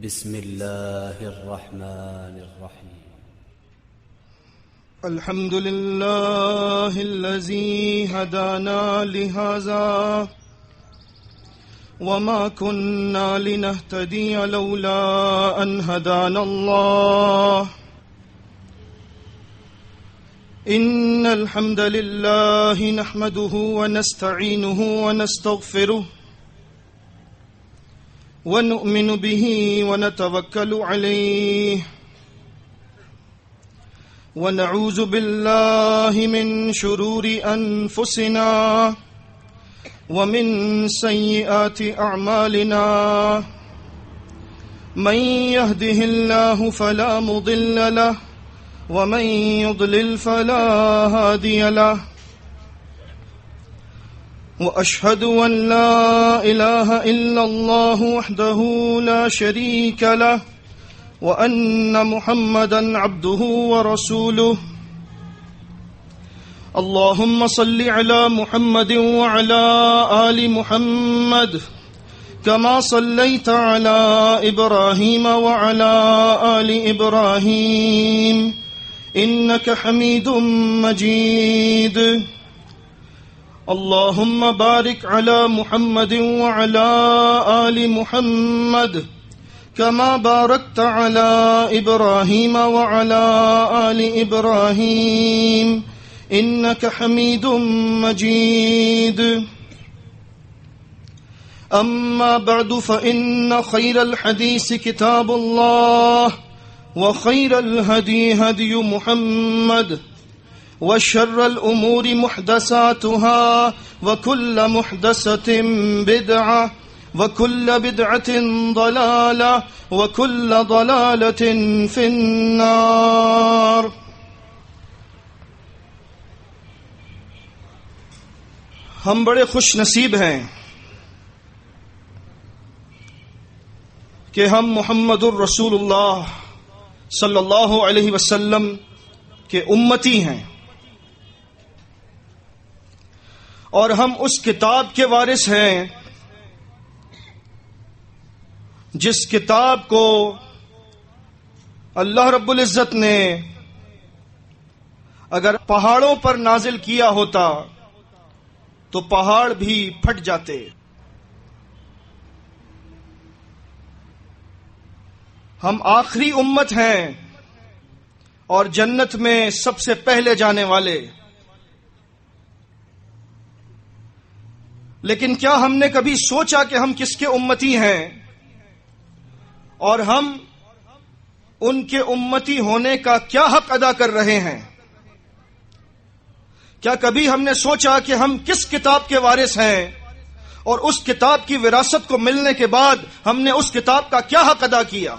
بسم الله الرحمن الرحيم. الحمد لله الذي هدانا لهذا وما كنا لنهتدي لولا أن هدانا الله. إن الحمد لله نحمده ونستعينه ونستغفره ونؤمن به ونتوكل عليه ونعوذ بالله من شرور أنفسنا ومن سيئات أعمالنا. من يهده الله فلا مضل له ومن يضلل فلا هادي له. وأشهد أن لا إله إلا الله وحده لا شريك له وأن محمدا عبده ورسوله. اللهم صل على محمد وعلى آل محمد كما صليت على إبراهيم وعلى آل إبراهيم إنك حميد مجيد. اللهم بارك على محمد وعلى آل محمد كما باركت على إبراهيم وعلى آل إبراهيم إنك حميد مجيد. أما بعد فإن خير الحديث كتاب الله وخير الهدي هدي محمد وشر الأمور محدثاتها وكل محدثة بدعة وكل بدعة ضلالة وكل ضلالة في النار. ہم بڑے خوش نصیب ہیں کہ ہم محمد الرسول اللہ صلی اللہ علیہ وسلم کے امتی ہیں، اور ہم اس کتاب کے وارث ہیں جس کتاب کو اللہ رب العزت نے اگر پہاڑوں پر نازل کیا ہوتا تو پہاڑ بھی پھٹ جاتے. ہم آخری امت ہیں اور جنت میں سب سے پہلے جانے والے. لیکن کیا ہم نے کبھی سوچا کہ ہم کس کے امتی ہیں اور ہم ان کے امتی ہونے کا کیا حق ادا کر رہے ہیں؟ کیا کبھی ہم نے سوچا کہ ہم کس کتاب کے وارث ہیں اور اس کتاب کی وراثت کو ملنے کے بعد ہم نے اس کتاب کا کیا حق ادا کیا؟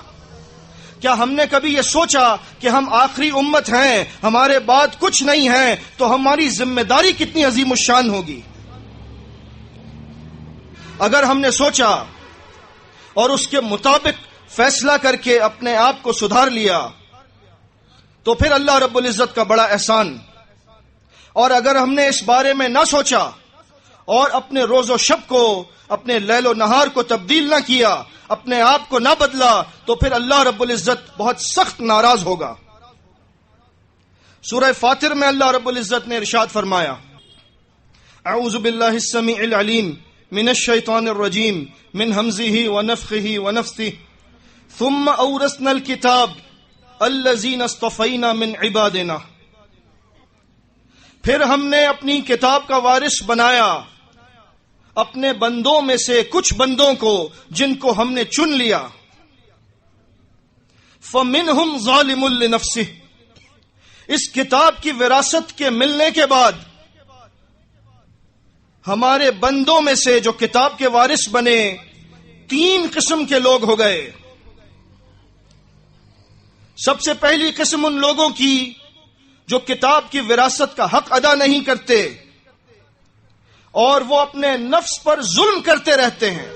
کیا ہم نے کبھی یہ سوچا کہ ہم آخری امت ہیں، ہمارے بعد کچھ نہیں ہے، تو ہماری ذمہ داری کتنی عظیم الشان ہوگی؟ اگر ہم نے سوچا اور اس کے مطابق فیصلہ کر کے اپنے آپ کو سدھار لیا تو پھر اللہ رب العزت کا بڑا احسان. اور اگر ہم نے اس بارے میں نہ سوچا اور اپنے روز و شب کو، اپنے لیل و نہار کو تبدیل نہ کیا، اپنے آپ کو نہ بدلا، تو پھر اللہ رب العزت بہت سخت ناراض ہوگا. سورہ فاطر میں اللہ رب العزت نے ارشاد فرمایا: اعوذ باللہ السمیع العلیم من الشیطان الرجیم من ہمزہ ونفخہ ونفثہ ثم اورثنا الکتاب الذین اصطفینا من عبادنا. پھر ہم نے اپنی کتاب کا وارث بنایا اپنے بندوں میں سے کچھ بندوں کو جن کو ہم نے چن لیا. فَمِنْهُمْ ظَالِمٌ لِنَفْسِهِ. اس کتاب کی وراثت کے ملنے کے بعد ہمارے بندوں میں سے جو کتاب کے وارث بنے 3 قسم کے لوگ ہو گئے. سب سے پہلی قسم ان لوگوں کی جو کتاب کی وراثت کا حق ادا نہیں کرتے اور وہ اپنے نفس پر ظلم کرتے رہتے ہیں،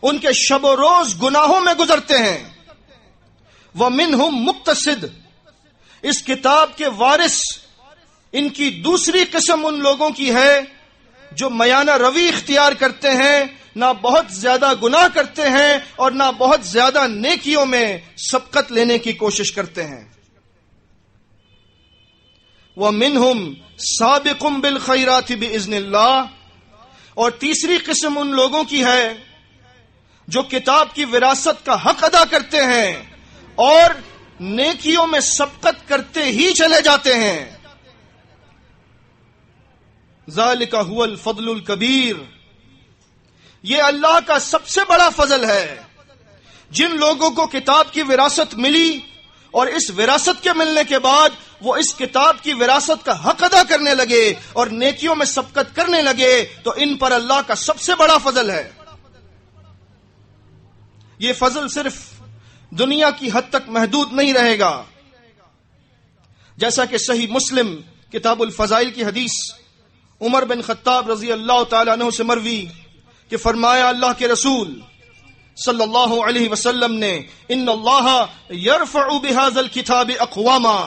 ان کے شب و روز گناہوں میں گزرتے ہیں. وَمِنْهُمْ مُقْتَصِدٌ. اس کتاب کے وارث ان کی دوسری قسم ان لوگوں کی ہے جو میانہ روی اختیار کرتے ہیں، نہ بہت زیادہ گناہ کرتے ہیں اور نہ بہت زیادہ نیکیوں میں سبقت لینے کی کوشش کرتے ہیں۔ وَمِنْهُمْ سَابِقٌ بِالْخَيْرَاتِ بِإِذْنِ اللَّهِ، اور تیسری قسم ان لوگوں کی ہے جو کتاب کی وراثت کا حق ادا کرتے ہیں اور نیکیوں میں سبقت کرتے ہی چلے جاتے ہیں۔ ذالک هو الفضل الکبیر، یہ اللہ کا سب سے بڑا فضل ہے۔ جن لوگوں کو کتاب کی وراثت ملی اور اس وراثت کے ملنے کے بعد وہ اس کتاب کی وراثت کا حق ادا کرنے لگے اور نیکیوں میں سبقت کرنے لگے، تو ان پر اللہ کا سب سے بڑا فضل ہے۔ یہ فضل صرف دنیا کی حد تک محدود نہیں رہے گا، جیسا کہ صحیح مسلم کتاب الفضائل کی حدیث عمر بن خطاب رضی اللہ تعالی عنہ سے مروی کہ فرمایا اللہ کے رسول صلی اللہ علیہ وسلم نے، ان اللہ یرفع بہذا الکتاب اقواما،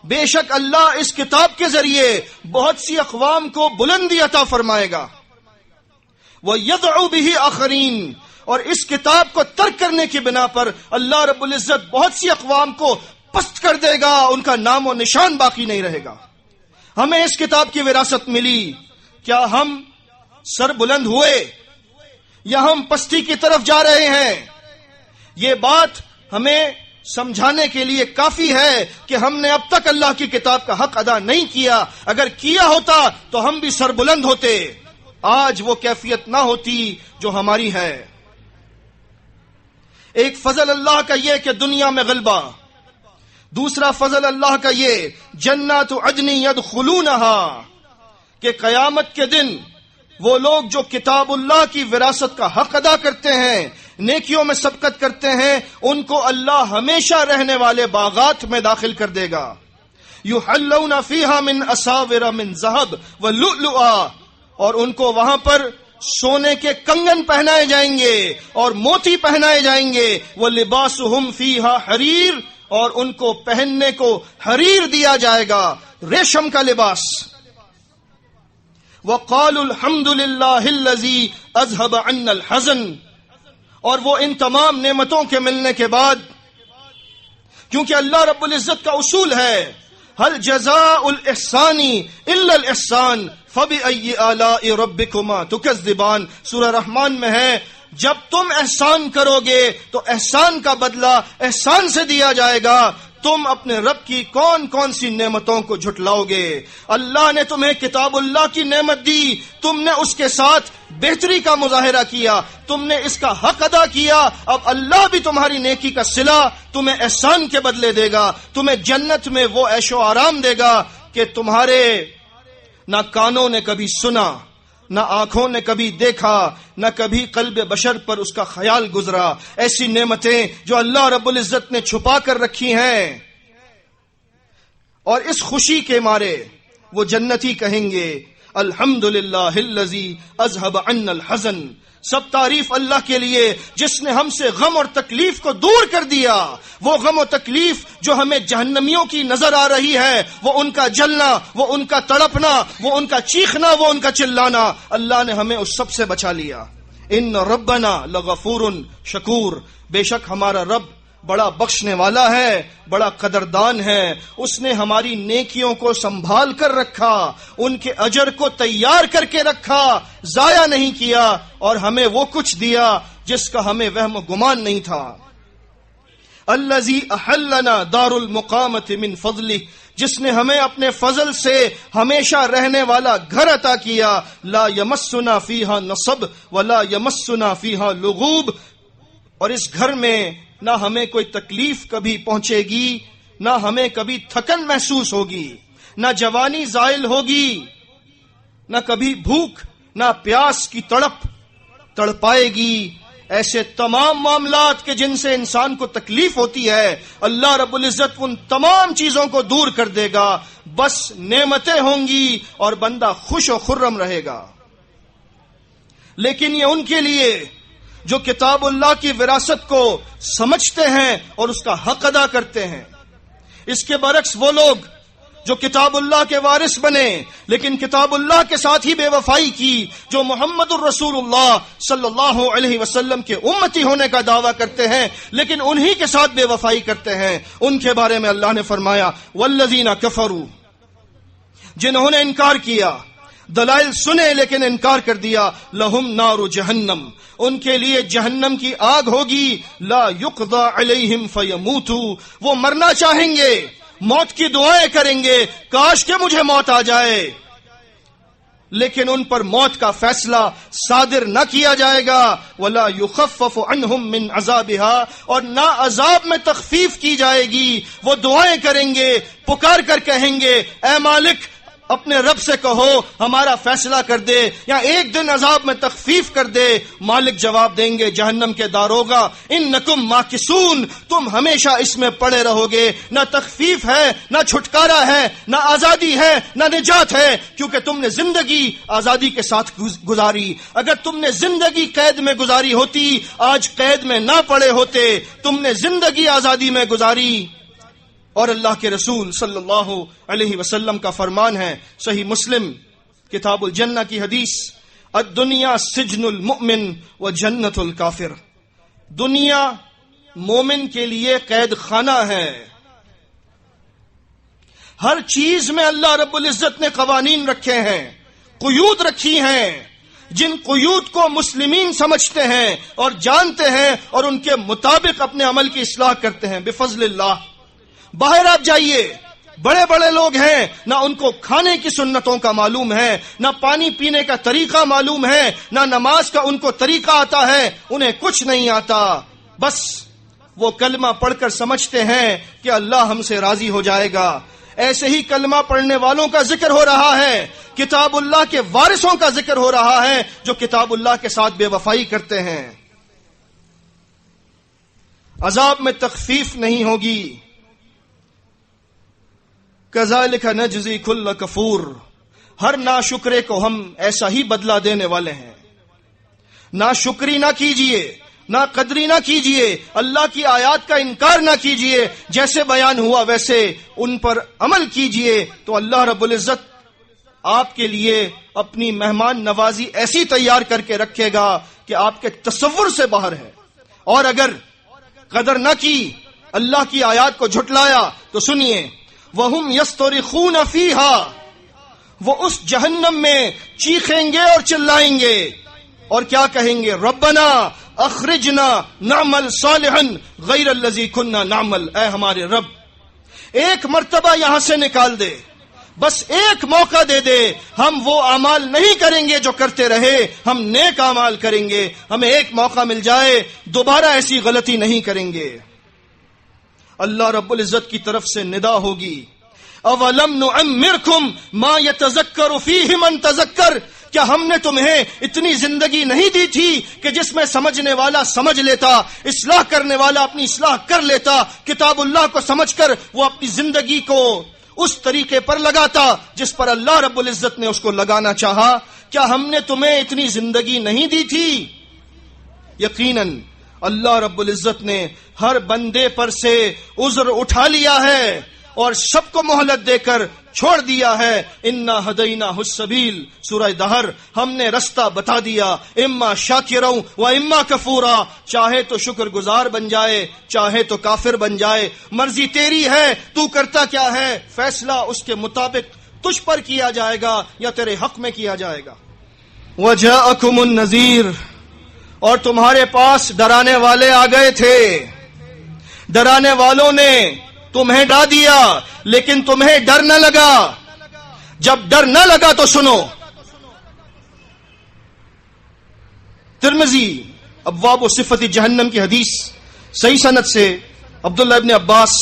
بے شک اللہ اس کتاب کے ذریعے بہت سی اقوام کو بلندی عطا فرمائے گا، وَيَدْعُ بِهِ آخَرِينَ، اور اس کتاب کو ترک کرنے کی بنا پر اللہ رب العزت بہت سی اقوام کو پست کر دے گا، ان کا نام و نشان باقی نہیں رہے گا۔ ہمیں اس کتاب کی وراثت ملی، کیا ہم سر بلند ہوئے یا ہم پستی کی طرف جا رہے ہیں؟ یہ بات ہمیں سمجھانے کے لیے کافی ہے کہ ہم نے اب تک اللہ کی کتاب کا حق ادا نہیں کیا۔ اگر کیا ہوتا تو ہم بھی سر بلند ہوتے، آج وہ کیفیت نہ ہوتی جو ہماری ہے۔ ایک فضل اللہ کا یہ کہ دنیا میں غلبہ، دوسرا فضل اللہ کا یہ جنات عدن یدخلونہا، کہ قیامت کے دن وہ لوگ جو کتاب اللہ کی وراثت کا حق ادا کرتے ہیں، نیکیوں میں سبقت کرتے ہیں، ان کو اللہ ہمیشہ رہنے والے باغات میں داخل کر دے گا۔ یحلون فیہا من اساور من ذہب ولؤلؤا، اور ان کو وہاں پر سونے کے کنگن پہنائے جائیں گے اور موتی پہنائے جائیں گے، وَلِبَاسُهُمْ فِيهَا حَرِيرٌ، اور ان کو پہننے کو حریر دیا جائے گا، ریشم کا لباس۔ وَقَالُوا الْحَمْدُ لِلَّهِ الَّذِي أَذْهَبَ عَنَّا الْحَزَنَ، اور وہ ان تمام نعمتوں کے ملنے کے بعد، کیونکہ اللہ رب العزت کا اصول ہے هَلْ جَزَاءُ الْإِحْسَانِ إِلَّا الْإِحْسَانِ فَبِأَيِّ آلَاءِ رَبِّكُمَا تُكَذِّبَانِ، سورہ رحمان میں ہے، جب تم احسان کرو گے تو احسان کا بدلہ احسان سے دیا جائے گا، تم اپنے رب کی کون کون سی نعمتوں کو جھٹلاؤ گے؟ اللہ نے تمہیں کتاب اللہ کی نعمت دی، تم نے اس کے ساتھ بہتری کا مظاہرہ کیا، تم نے اس کا حق ادا کیا، اب اللہ بھی تمہاری نیکی کا صلہ تمہیں احسان کے بدلے دے گا، تمہیں جنت میں وہ عیش و آرام دے گا کہ تمہارے نہ کانوں نے کبھی سنا، نہ آنکھوں نے کبھی دیکھا، نہ کبھی قلب بشر پر اس کا خیال گزرا۔ ایسی نعمتیں جو اللہ رب العزت نے چھپا کر رکھی ہیں، اور اس خوشی کے مارے وہ جنتی کہیں گے الحمدللہ الذی اذہب عنا الحزن، سب تعریف اللہ کے لیے جس نے ہم سے غم اور تکلیف کو دور کر دیا۔ وہ غم و تکلیف جو ہمیں جہنمیوں کی نظر آ رہی ہے، وہ ان کا جلنا، وہ ان کا تڑپنا، وہ ان کا چیخنا، وہ ان کا چلانا، اللہ نے ہمیں اس سب سے بچا لیا۔ ان ربنا لغفور شکور، بے شک ہمارا رب بڑا بخشنے والا ہے، بڑا قدردان ہے، اس نے ہماری نیکیوں کو سنبھال کر رکھا، ان کے اجر کو تیار کر کے رکھا، ضائع نہیں کیا، اور ہمیں وہ کچھ دیا جس کا ہمیں وہم و گمان نہیں تھا۔ الذی احلنا دار المقامۃ من فضلہ، جس نے ہمیں اپنے فضل سے ہمیشہ رہنے والا گھر عطا کیا، لا یمسنا فیہا نصب ولا یمسنا فیہا لغوب، اور اس گھر میں نہ ہمیں کوئی تکلیف کبھی پہنچے گی، نہ ہمیں کبھی تھکن محسوس ہوگی، نہ جوانی زائل ہوگی، نہ کبھی بھوک نہ پیاس کی تڑپائے گی۔ ایسے تمام معاملات کے جن سے انسان کو تکلیف ہوتی ہے، اللہ رب العزت ان تمام چیزوں کو دور کر دے گا، بس نعمتیں ہوں گی اور بندہ خوش و خرم رہے گا۔ لیکن یہ ان کے لیے جو کتاب اللہ کی وراثت کو سمجھتے ہیں اور اس کا حق ادا کرتے ہیں۔ اس کے برعکس وہ لوگ جو کتاب اللہ کے وارث بنے لیکن کتاب اللہ کے ساتھ ہی بے وفائی کی، جو محمد الرسول اللہ صلی اللہ علیہ وسلم کے امتی ہونے کا دعویٰ کرتے ہیں لیکن انہی کے ساتھ بے وفائی کرتے ہیں، ان کے بارے میں اللہ نے فرمایا والذین کفروا، جنہوں نے انکار کیا، دلائل سنے لیکن انکار کر دیا، لہم نار جہنم، ان کے لیے جہنم کی آگ ہوگی، لا یقضى علیہم فیموتوا، وہ مرنا چاہیں گے، موت کی دعائیں کریں گے، کاش کہ مجھے موت آ جائے، لیکن ان پر موت کا فیصلہ صادر نہ کیا جائے گا، ولا یخفف عنہم من عذابها، اور نہ عذاب میں تخفیف کی جائے گی۔ وہ دعائیں کریں گے، پکار کر کہیں گے اے مالک اپنے رب سے کہو ہمارا فیصلہ کر دے یا ایک دن عذاب میں تخفیف کر دے، مالک جواب دیں گے جہنم کے داروغہ انکم ماکثون، تم ہمیشہ اس میں پڑے رہو گے، نہ تخفیف ہے، نہ چھٹکارا ہے، نہ آزادی ہے، نہ نجات ہے، کیونکہ تم نے زندگی آزادی کے ساتھ گزاری۔ اگر تم نے زندگی قید میں گزاری ہوتی آج قید میں نہ پڑے ہوتے، تم نے زندگی آزادی میں گزاری۔ اور اللہ کے رسول صلی اللہ علیہ وسلم کا فرمان ہے، صحیح مسلم کتاب الجنہ کی حدیث، الدنیا سجن المؤمن و جنت الکافر، دنیا مومن کے لیے قید خانہ ہے۔ ہر چیز میں اللہ رب العزت نے قوانین رکھے ہیں، قیود رکھی ہیں، جن قیود کو مسلمین سمجھتے ہیں اور جانتے ہیں اور ان کے مطابق اپنے عمل کی اصلاح کرتے ہیں بفضل اللہ۔ باہر آپ جائیے، بڑے بڑے لوگ ہیں، نہ ان کو کھانے کی سنتوں کا معلوم ہے، نہ پانی پینے کا طریقہ معلوم ہے، نہ نماز کا ان کو طریقہ آتا ہے، انہیں کچھ نہیں آتا، بس وہ کلمہ پڑھ کر سمجھتے ہیں کہ اللہ ہم سے راضی ہو جائے گا۔ ایسے ہی کلمہ پڑھنے والوں کا ذکر ہو رہا ہے، کتاب اللہ کے وارثوں کا ذکر ہو رہا ہے جو کتاب اللہ کے ساتھ بے وفائی کرتے ہیں۔ عذاب میں تخفیف نہیں ہوگی۔ کذالک نجزی کل کفور، ہر ناشکرے کو ہم ایسا ہی بدلہ دینے والے ہیں۔ ناشکری نہ کیجئے، نا قدری نہ کیجئے، اللہ کی آیات کا انکار نہ کیجئے، جیسے بیان ہوا ویسے ان پر عمل کیجئے تو اللہ رب العزت آپ کے لیے اپنی مہمان نوازی ایسی تیار کر کے رکھے گا کہ آپ کے تصور سے باہر ہے۔ اور اگر قدر نہ کی، اللہ کی آیات کو جھٹلایا تو سنیے، وَهُمْ يَسْتَرِخُونَ فِيهَا، وہ اس جہنم میں چیخیں گے اور چلائیں گے اور کیا کہیں گے؟ ربنا اخرجنا نعمل صالحا غیر الذی كنا نعمل، اے ہمارے رب ایک مرتبہ یہاں سے نکال دے، بس ایک موقع دے دے، ہم وہ اعمال نہیں کریں گے جو کرتے رہے، ہم نیک اعمال کریں گے، ہمیں ایک موقع مل جائے، دوبارہ ایسی غلطی نہیں کریں گے۔ اللہ رب العزت کی طرف سے ندا ہوگی، اولم نعمرکم ما یتذکر فیہ من تذکر، کیا ہم نے تمہیں اتنی زندگی نہیں دی تھی کہ جس میں سمجھنے والا سمجھ لیتا، اصلاح کرنے والا اپنی اصلاح کر لیتا، کتاب اللہ کو سمجھ کر وہ اپنی زندگی کو اس طریقے پر لگاتا جس پر اللہ رب العزت نے اس کو لگانا چاہا؟ کیا ہم نے تمہیں اتنی زندگی نہیں دی تھی؟ یقیناً اللہ رب العزت نے ہر بندے پر سے عذر اٹھا لیا ہے اور سب کو مہلت دے کر چھوڑ دیا ہے۔ انا ہدیناہ السبیل، سورہ دہر، ہم نے رستہ بتا دیا، اما شاکرا و اما کفورا، چاہے تو شکر گزار بن جائے، چاہے تو کافر بن جائے، مرضی تیری ہے، تو کرتا کیا ہے، فیصلہ اس کے مطابق تجھ پر کیا جائے گا یا تیرے حق میں کیا جائے گا۔ وجاءکم النذیر، اور تمہارے پاس ڈرانے والے آ گئے تھے، ڈرانے والوں نے تمہیں ڈرا دیا لیکن تمہیں ڈر نہ لگا۔ جب ڈر نہ لگا تو سنو، ترمذی ابواب و صفت جہنم کی حدیث صحیح سند سے عبداللہ ابن عباس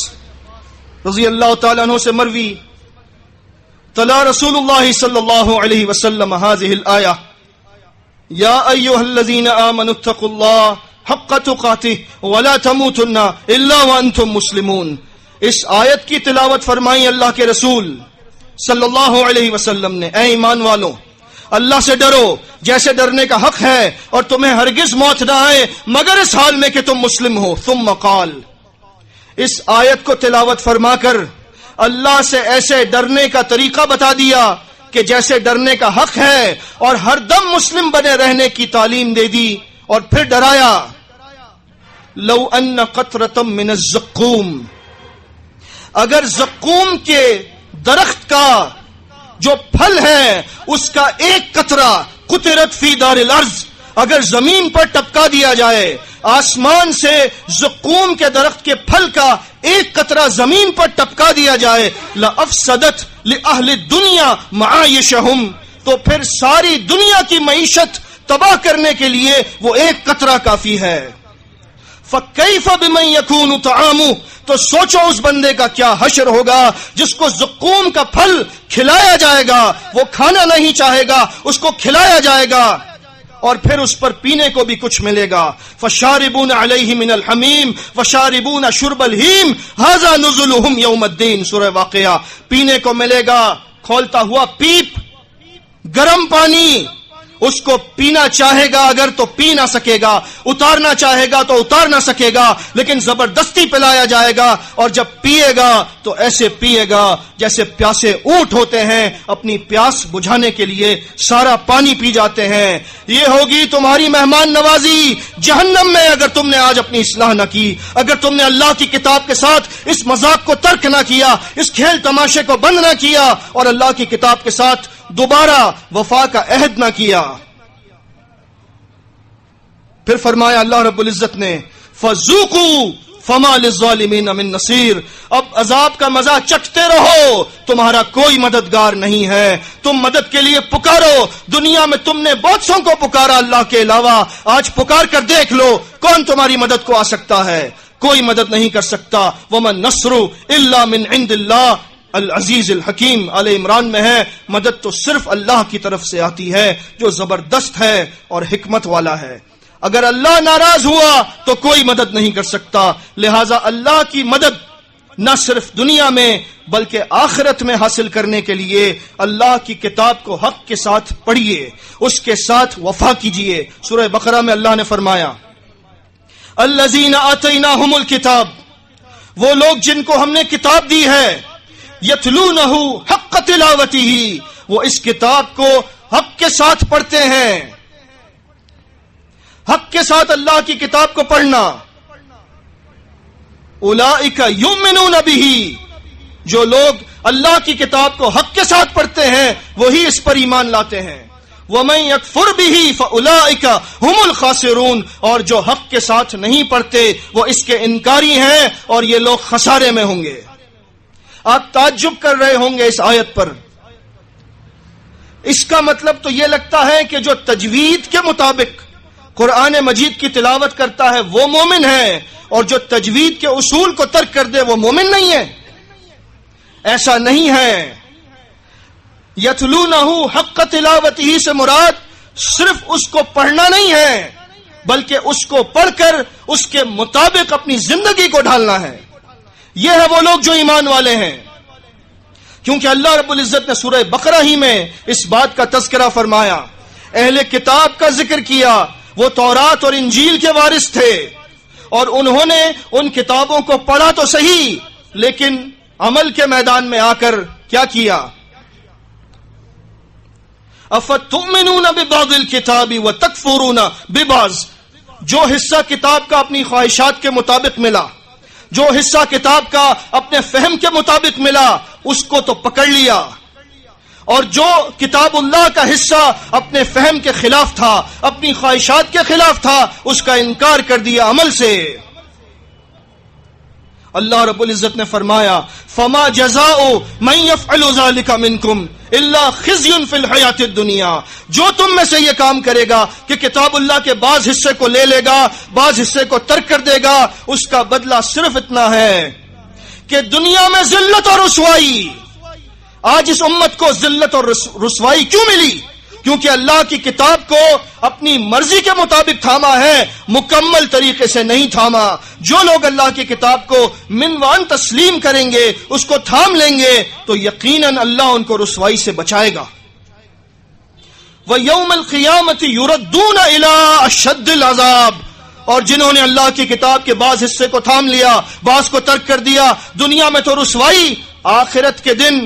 رضی اللہ تعالیٰ عنہ سے مروی، تلا رسول اللہ صلی اللہ علیہ وسلم هذه الآیہ یا ایھا الذین آمنوا اتقوا اللہ حق تقاتہ ولا تموتن الا وانتم مسلمون۔ اس آیت کی تلاوت فرمائی اللہ کے رسول صلی اللہ علیہ وسلم نے، اے ایمان والو اللہ سے ڈرو جیسے ڈرنے کا حق ہے اور تمہیں ہرگز موت نہ آئے مگر اس حال میں کہ تم مسلم ہو۔ ثم قال، اس آیت کو تلاوت فرما کر اللہ سے ایسے ڈرنے کا طریقہ بتا دیا کہ جیسے ڈرنے کا حق ہے، اور ہر دم مسلم بنے رہنے کی تعلیم دے دی، اور پھر ڈرایا لو ان قطرۃ من الزقوم، اگر زقوم کے درخت کا جو پھل ہے اس کا ایک قطرہ قطرت فی دار الارض، اگر زمین پر ٹپکا دیا جائے، آسمان سے زقوم کے درخت کے پھل کا ایک قطرہ زمین پر ٹپکا دیا جائے، لافسدت لاہل الدنیا معایشہم، تو پھر ساری دنیا کی معیشت تباہ کرنے کے لیے وہ ایک قطرہ کافی ہے۔ فَكَيْفَ بِمَنْ يَكُونُ طَعَامُهُ، تو سوچو اس بندے کا کیا حشر ہوگا جس کو زقوم کا پھل کھلایا جائے گا، وہ کھانا نہیں چاہے گا، اس کو کھلایا جائے گا، اور پھر اس پر پینے کو بھی کچھ ملے گا۔ فَشَارِبُونَ عَلَيْهِ مِنَ الْحَمِيمِ وَشَارِبُونَ شُرْبَ الْهِيمِ هَذَا نُزُلُهُمْ يَوْمَ الدِّينِ، سورہ واقعہ۔ پینے کو ملے گا کھولتا ہوا پیپ، گرم پانی، اس کو پینا چاہے گا اگر تو پی نہ سکے گا، اتارنا چاہے گا تو اتار نہ سکے گا، لیکن زبردستی پلایا جائے گا، اور جب پیے گا تو ایسے پیے گا جیسے پیاسے اونٹ ہوتے ہیں، اپنی پیاس بجھانے کے لیے سارا پانی پی جاتے ہیں۔ یہ ہوگی تمہاری مہمان نوازی جہنم میں اگر تم نے آج اپنی اصلاح نہ کی، اگر تم نے اللہ کی کتاب کے ساتھ اس مذاق کو ترک نہ کیا، اس کھیل تماشے کو بند نہ کیا، اور اللہ کی کتاب کے ساتھ دوبارہ وفا کا عہد نہ کیا۔ پھر فرمایا اللہ رب العزت نے فَذُوقُوا فَمَا لِلظَّالِمِينَ مِن نَصِيرٍ، اب عذاب کا مزہ چکھتے رہو، تمہارا کوئی مددگار نہیں ہے، تم مدد کے لیے پکارو، دنیا میں تم نے بہت سوں کو پکارا اللہ کے علاوہ، آج پکار کر دیکھ لو کون تمہاری مدد کو آ سکتا ہے، کوئی مدد نہیں کر سکتا۔ وَمَن نَصْرُ إِلَّا مِنْ عِنْدِ اللَّهِ العزیز الحکیم، آل عمران میں ہے، مدد تو صرف اللہ کی طرف سے آتی ہے جو زبردست ہے اور حکمت والا ہے۔ اگر اللہ ناراض ہوا تو کوئی مدد نہیں کر سکتا، لہذا اللہ کی مدد نہ صرف دنیا میں بلکہ آخرت میں حاصل کرنے کے لیے اللہ کی کتاب کو حق کے ساتھ پڑھیے، اس کے ساتھ وفا کیجیے۔ سورہ بقرہ میں اللہ نے فرمایا الذین آتیناہم الکتاب، وہ لوگ جن کو ہم نے کتاب دی ہے، یتلونہ حق تلاوتہ، وہ اس کتاب کو حق کے ساتھ پڑھتے ہیں۔ حق کے ساتھ اللہ کی کتاب کو پڑھنا، اولئک یؤمنون بہ، جو لوگ اللہ کی کتاب کو حق کے ساتھ پڑھتے ہیں وہی اس پر ایمان لاتے ہیں۔ وَمَن يَكْفُرْ بِهِ فَأُولَئِكَ هُمُ الْخَاسِرُونَ، اور جو حق کے ساتھ نہیں پڑھتے وہ اس کے انکاری ہیں اور یہ لوگ خسارے میں ہوں گے۔ آپ تعجب کر رہے ہوں گے اس آیت پر، اس کا مطلب تو یہ لگتا ہے کہ جو تجوید کے مطابق قرآن مجید کی تلاوت کرتا ہے وہ مومن ہے، اور جو تجوید کے اصول کو ترک کر دے وہ مومن نہیں ہے۔ ایسا نہیں ہے۔ یتلونہ حق تلاوتہ سے مراد صرف اس کو پڑھنا نہیں ہے، بلکہ اس کو پڑھ کر اس کے مطابق اپنی زندگی کو ڈھالنا ہے۔ یہ ہے وہ لوگ جو ایمان والے ہیں، کیونکہ اللہ رب العزت نے سورہ بقرہ ہی میں اس بات کا تذکرہ فرمایا، اہل کتاب کا ذکر کیا، وہ تورات اور انجیل کے وارث تھے، اور انہوں نے ان کتابوں کو پڑھا تو صحیح، لیکن عمل کے میدان میں آ کر کیا کیا؟ افتؤمنون ببعض الکتاب وتکفرون ببعض، جو حصہ کتاب کا اپنی خواہشات کے مطابق ملا، جو حصہ کتاب کا اپنے فہم کے مطابق ملا اس کو تو پکڑ لیا، اور جو کتاب اللہ کا حصہ اپنے فہم کے خلاف تھا، اپنی خواہشات کے خلاف تھا، اس کا انکار کر دیا عمل سے۔ اللہ رب العزت نے فرمایا فما جزاء من يفعل ذلك منكم الا خزي في الحیات الدنیا، جو تم میں سے یہ کام کرے گا کہ کتاب اللہ کے بعض حصے کو لے لے گا، بعض حصے کو ترک کر دے گا، اس کا بدلہ صرف اتنا ہے کہ دنیا میں ذلت اور رسوائی۔ آج اس امت کو ذلت اور رسوائی کیوں ملی؟ کیونکہ اللہ کی کتاب کو اپنی مرضی کے مطابق تھاما ہے، مکمل طریقے سے نہیں تھاما۔ جو لوگ اللہ کی کتاب کو منوان تسلیم کریں گے، اس کو تھام لیں گے، تو یقیناً اللہ ان کو رسوائی سے بچائے گا۔ وَيَوْمَ الْقِيَامَةِ يُرَدُّونَ إِلَىٰ أَشَدِّ الْعَذَابِ، اور جنہوں نے اللہ کی کتاب کے بعض حصے کو تھام لیا، بعض کو ترک کر دیا، دنیا میں تو رسوائی، آخرت کے دن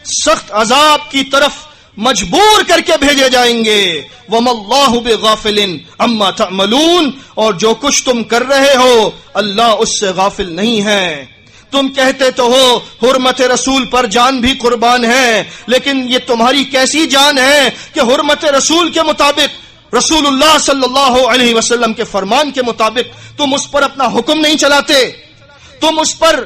سخت عذاب کی طرف مجبور کر کے بھیجے جائیں گے۔ وَمَا اللَّهُ بِغَافِلٍ عَمَّا تَعْمَلُونَ، اور جو کچھ تم کر رہے ہو اللہ اس سے غافل نہیں ہے۔ تم کہتے تو ہو حرمت رسول پر جان بھی قربان ہے، لیکن یہ تمہاری کیسی جان ہے کہ حرمت رسول کے مطابق، رسول اللہ صلی اللہ علیہ وسلم کے فرمان کے مطابق تم اس پر اپنا حکم نہیں چلاتے، تم اس پر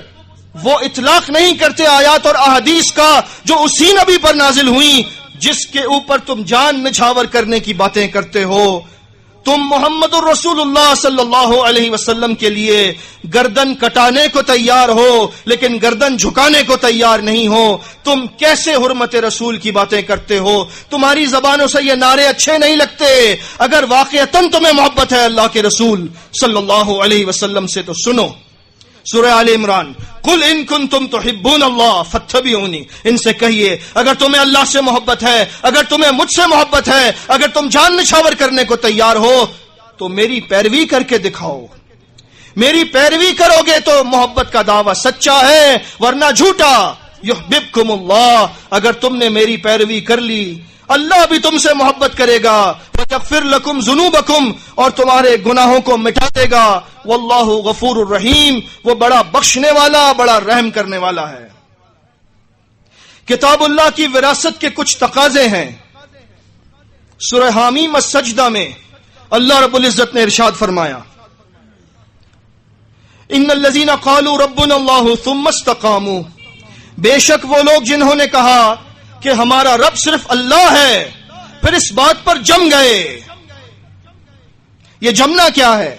وہ اطلاق نہیں کرتے آیات اور احادیث کا جو اسی نبی پر نازل ہوئی جس کے اوپر تم جان نچھاور کرنے کی باتیں کرتے ہو۔ تم محمد الرسول اللہ صلی اللہ علیہ وسلم کے لیے گردن کٹانے کو تیار ہو لیکن گردن جھکانے کو تیار نہیں ہو۔ تم کیسے حرمت رسول کی باتیں کرتے ہو؟ تمہاری زبانوں سے یہ نعرے اچھے نہیں لگتے۔ اگر واقعتاً تمہیں محبت ہے اللہ کے رسول صلی اللہ علیہ وسلم سے تو سنو سورہ آل عمران، قل ان کنتم تحبون اللہ فاتبعونی، ان سے کہیے اگر تمہیں اللہ سے محبت ہے، اگر تمہیں مجھ سے محبت ہے، اگر تم جان نچھاور کرنے کو تیار ہو تو میری پیروی کر کے دکھاؤ۔ میری پیروی کرو گے تو محبت کا دعویٰ سچا ہے ورنہ جھوٹا۔ یحببکم اللہ، اگر تم نے میری پیروی کر لی اللہ بھی تم سے محبت کرے گا، وَيَغْفِرْ لَكُمْ ذُنُوبَكُمْ، اور تمہارے گناہوں کو مٹا دے گا، واللہ غفور الرحیم، وہ بڑا بخشنے والا بڑا رحم کرنے والا ہے۔ کتاب اللہ کی وراثت کے کچھ تقاضے ہیں۔ سورہ حامیم السجدہ میں اللہ رب العزت نے ارشاد فرمایا، ان الذین قالوا ربنا اللہ ثم استقاموا، بے شک وہ لوگ جنہوں نے کہا کہ ہمارا رب صرف اللہ ہے پھر اس بات پر جم گئے۔ یہ جمنا کیا ہے؟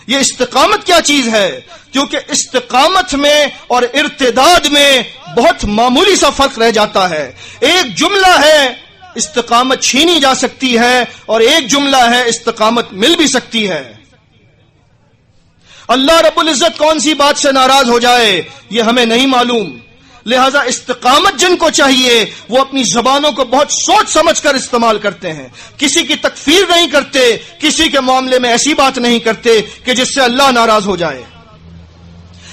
یہ استقامت کیا چیز ہے؟ کیونکہ استقامت میں اور ارتداد میں بہت معمولی سا فرق رہ جاتا ہے۔ ایک جملہ ہے استقامت چھینی جا سکتی ہے اور ایک جملہ ہے استقامت مل بھی سکتی ہے۔ اللہ رب العزت کون سی بات سے ناراض ہو جائے یہ ہمیں نہیں معلوم، لہذا استقامت جن کو چاہیے وہ اپنی زبانوں کو بہت سوچ سمجھ کر استعمال کرتے ہیں، کسی کی تکفیر نہیں کرتے، کسی کے معاملے میں ایسی بات نہیں کرتے کہ جس سے اللہ ناراض ہو جائے۔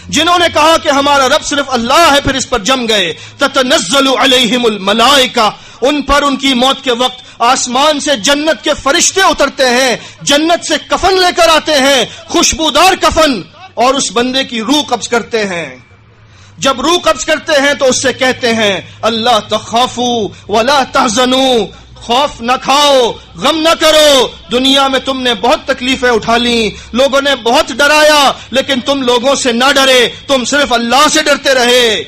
جنہوں نے کہا کہ ہمارا رب صرف اللہ ہے پھر اس پر جم گئے، تتنزل علیہم الملائکہ، ان پر ان کی موت کے وقت آسمان سے جنت کے فرشتے اترتے ہیں، جنت سے کفن لے کر آتے ہیں، خوشبودار کفن، اور اس بندے کی روح قبض کرتے ہیں۔ جب روح قبض کرتے ہیں تو اس سے کہتے ہیں اللہ تخافوا ولا تحزنوا، خوف نہ کھاؤ غم نہ کرو، دنیا میں تم نے بہت تکلیفیں اٹھا لیں، لوگوں نے بہت ڈرایا لیکن تم لوگوں سے نہ ڈرے، تم صرف اللہ سے ڈرتے رہے۔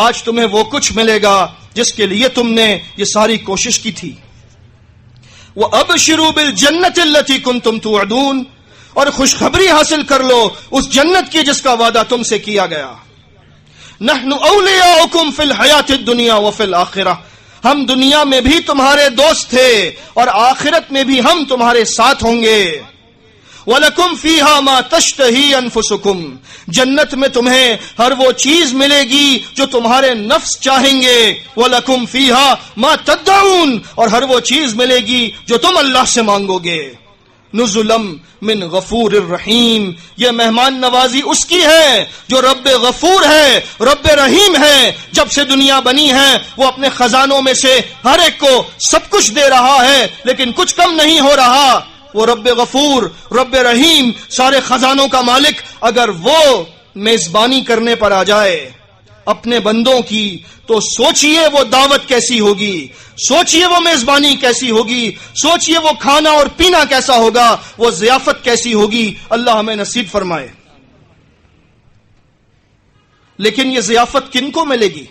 آج تمہیں وہ کچھ ملے گا جس کے لیے تم نے یہ ساری کوشش کی تھی۔ وَأَبْشِرُوا بِالْجَنَّةِ الَّتِي كُنْتُمْ تُوعَدُونَ، اور خوشخبری حاصل کر لو اس جنت کی جس کا وعدہ تم سے کیا گیا۔ نحن اولیاؤکم فی الحیات الدنیا وفی الآخرہ، ہم دنیا میں بھی تمہارے دوست تھے اور آخرت میں بھی ہم تمہارے ساتھ ہوں گے۔ وَلَكُمْ فِيهَا مَا تَشْتَهِي أَنفُسُكُمْ، جنت میں تمہیں ہر وہ چیز ملے گی جو تمہارے نفس چاہیں گے۔ وَلَكُمْ فِيهَا مَا تَدَّعُونَ، اور ہر وہ چیز ملے گی جو تم اللہ سے مانگو گے۔ نزلم من غفور الرحیم، یہ مہمان نوازی اس کی ہے جو رب غفور ہے رب رحیم ہے۔ جب سے دنیا بنی ہے وہ اپنے خزانوں میں سے ہر ایک کو سب کچھ دے رہا ہے لیکن کچھ کم نہیں ہو رہا۔ وہ رب غفور رب رحیم سارے خزانوں کا مالک اگر وہ میزبانی کرنے پر آ جائے اپنے بندوں کی تو سوچئے وہ دعوت کیسی ہوگی، سوچئے وہ میزبانی کیسی ہوگی، سوچئے وہ کھانا اور پینا کیسا ہوگا، وہ ضیافت کیسی ہوگی۔ اللہ ہمیں نصیب فرمائے۔ لیکن یہ ضیافت کن کو ملے گی؟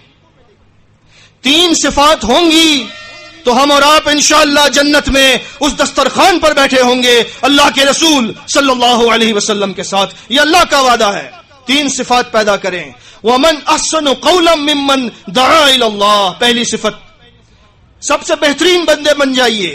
3 صفات ہوں گی تو ہم اور آپ انشاءاللہ جنت میں اس دسترخوان پر بیٹھے ہوں گے اللہ کے رسول صلی اللہ علیہ وسلم کے ساتھ، یہ اللہ کا وعدہ ہے۔ 3 صفات پیدا کریں۔ وَمَنْ أَحْسَنُ قَوْلًا مِّمَّنْ دَعَا إِلَى اللَّهِ، پہلی صفت، سب سے بہترین بندے بن جائیے،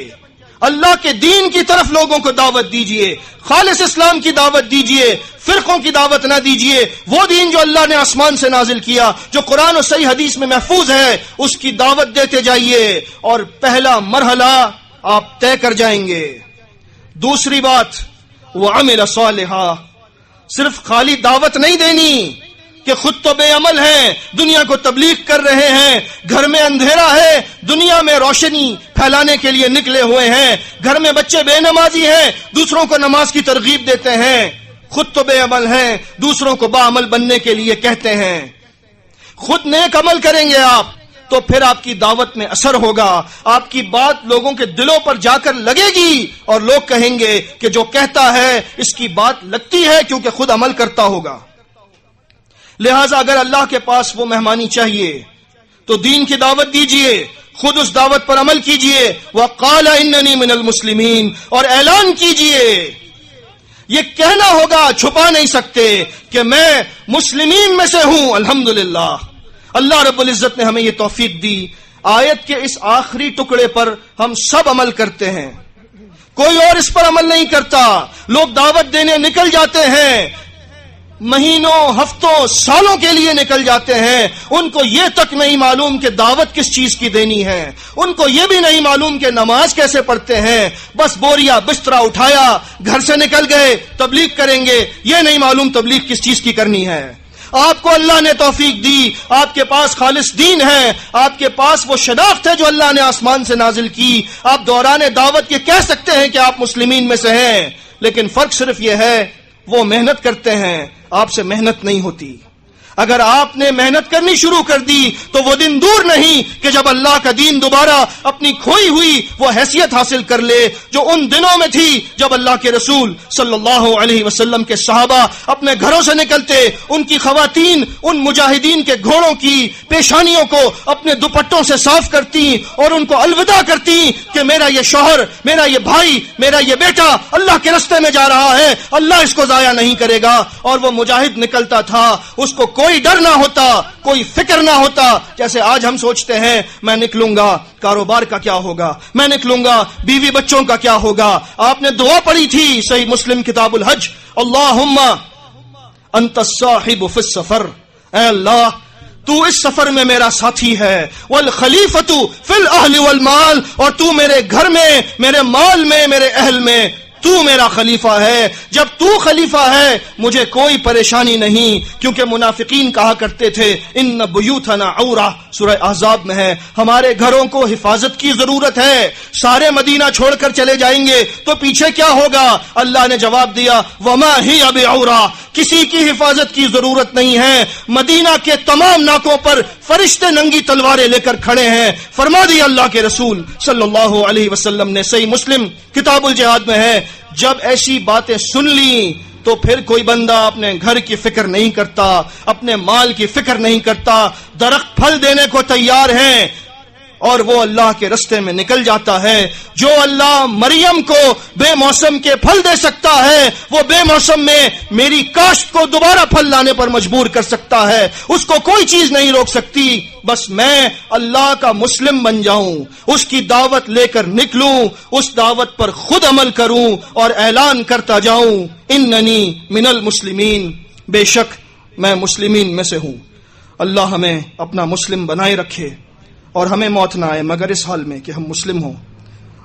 اللہ کے دین کی طرف لوگوں کو دعوت دیجئے، خالص اسلام کی دعوت دیجئے، فرقوں کی دعوت نہ دیجئے، وہ دین جو اللہ نے آسمان سے نازل کیا، جو قرآن و صحیح حدیث میں محفوظ ہے، اس کی دعوت دیتے جائیے اور پہلا مرحلہ آپ طے کر جائیں گے۔ دوسری بات، وعمل صالحا. صرف خالی دعوت نہیں دینی کہ خود تو بے عمل ہیں, دنیا کو تبلیغ کر رہے ہیں, گھر میں اندھیرا ہے, دنیا میں روشنی پھیلانے کے لیے نکلے ہوئے ہیں, گھر میں بچے بے نمازی ہیں, دوسروں کو نماز کی ترغیب دیتے ہیں, خود تو بے عمل ہیں, دوسروں کو با عمل بننے کے لیے کہتے ہیں. خود نیک عمل کریں گے آپ تو پھر آپ کی دعوت میں اثر ہوگا, آپ کی بات لوگوں کے دلوں پر جا کر لگے گی, اور لوگ کہیں گے کہ جو کہتا ہے اس کی بات لگتی ہے کیونکہ خود عمل کرتا ہوگا. لہذا اگر اللہ کے پاس وہ مہمانی چاہیے تو دین کی دعوت دیجئے, خود اس دعوت پر عمل کیجئے. وَقَالَ إِنَّنِي مِنَ الْمُسْلِمِينَ, اور اعلان کیجئے, یہ کہنا ہوگا, چھپا نہیں سکتے کہ میں مسلمین میں سے ہوں. الحمدللہ اللہ رب العزت نے ہمیں یہ توفیق دی. آیت کے اس آخری ٹکڑے پر ہم سب عمل کرتے ہیں, کوئی اور اس پر عمل نہیں کرتا. لوگ دعوت دینے نکل جاتے ہیں, مہینوں, ہفتوں, سالوں کے لیے نکل جاتے ہیں, ان کو یہ تک نہیں معلوم کہ دعوت کس چیز کی دینی ہے, ان کو یہ بھی نہیں معلوم کہ نماز کیسے پڑھتے ہیں. بس بوریا بسترا اٹھایا, گھر سے نکل گئے, تبلیغ کریں گے, یہ نہیں معلوم تبلیغ کس چیز کی کرنی ہے. آپ کو اللہ نے توفیق دی, آپ کے پاس خالص دین ہے, آپ کے پاس وہ شناخت ہے جو اللہ نے آسمان سے نازل کی. آپ دوران دعوت یہ کہہ سکتے ہیں کہ آپ مسلمین میں سے ہیں, لیکن فرق صرف یہ ہے وہ محنت کرتے ہیں, آپ سے محنت نہیں ہوتی. اگر آپ نے محنت کرنی شروع کر دی تو وہ دن دور نہیں کہ جب اللہ کا دین دوبارہ اپنی کھوئی ہوئی وہ حیثیت حاصل کر لے جو ان دنوں میں تھی جب اللہ کے رسول صلی اللہ علیہ وسلم کے صحابہ اپنے گھروں سے نکلتے, ان کی خواتین ان مجاہدین کے گھوڑوں کی پیشانیوں کو اپنے دوپٹوں سے صاف کرتی اور ان کو الوداع کرتی کہ میرا یہ شوہر, میرا یہ بھائی, میرا یہ بیٹا اللہ کے راستے میں جا رہا ہے, اللہ اس کو ضائع نہیں کرے گا. اور وہ مجاہد نکلتا تھا, اس کو کوئی ڈر نہ ہوتا, کوئی فکر نہ ہوتا, جیسے آج ہم سوچتے ہیں میں نکلوں گا کاروبار کا کیا ہوگا, میں نکلوں گا بیوی بچوں کا کیا ہوگا. آپ نے دعا پڑھی تھی صحیح مسلم کتاب الحج, اللہم انت الصاحب فی السفر, اے اللہ تو اس سفر میں میرا ساتھی ہے, والخلیفۃ فی الاہل والمال, اور تو میرے گھر میں, میرے مال میں, میرے اہل میں تو میرا خلیفہ ہے. جب تو خلیفہ ہے مجھے کوئی پریشانی نہیں, کیونکہ منافقین کہا کرتے تھے ان بیوتنا عورہ, سورہ احزاب میں ہے, ہمارے گھروں کو حفاظت کی ضرورت ہے, سارے مدینہ چھوڑ کر چلے جائیں گے تو پیچھے کیا ہوگا. اللہ نے جواب دیا وما ہی بعورہ, کسی کی حفاظت کی ضرورت نہیں ہے, مدینہ کے تمام ناکوں پر فرشتے ننگی تلواریں لے کر کھڑے ہیں. فرما دیا اللہ کے رسول صلی اللہ علیہ وسلم نے, صحیح مسلم کتاب الجہاد میں ہے. جب ایسی باتیں سن لی تو پھر کوئی بندہ اپنے گھر کی فکر نہیں کرتا, اپنے مال کی فکر نہیں کرتا. درخت پھل دینے کو تیار ہیں اور وہ اللہ کے رستے میں نکل جاتا ہے. جو اللہ مریم کو بے موسم کے پھل دے سکتا ہے وہ بے موسم میں میری کاشت کو دوبارہ پھل لانے پر مجبور کر سکتا ہے, اس کو کوئی چیز نہیں روک سکتی. بس میں اللہ کا مسلم بن جاؤں, اس کی دعوت لے کر نکلوں, اس دعوت پر خود عمل کروں اور اعلان کرتا جاؤں اننی من المسلمین, بے شک میں مسلمین میں سے ہوں. اللہ ہمیں اپنا مسلم بنائے رکھے اور ہمیں موت نہ آئے مگر اس حال میں کہ ہم مسلم ہوں.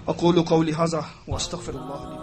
اقول قولی ھذا واستغفر اللہ لی.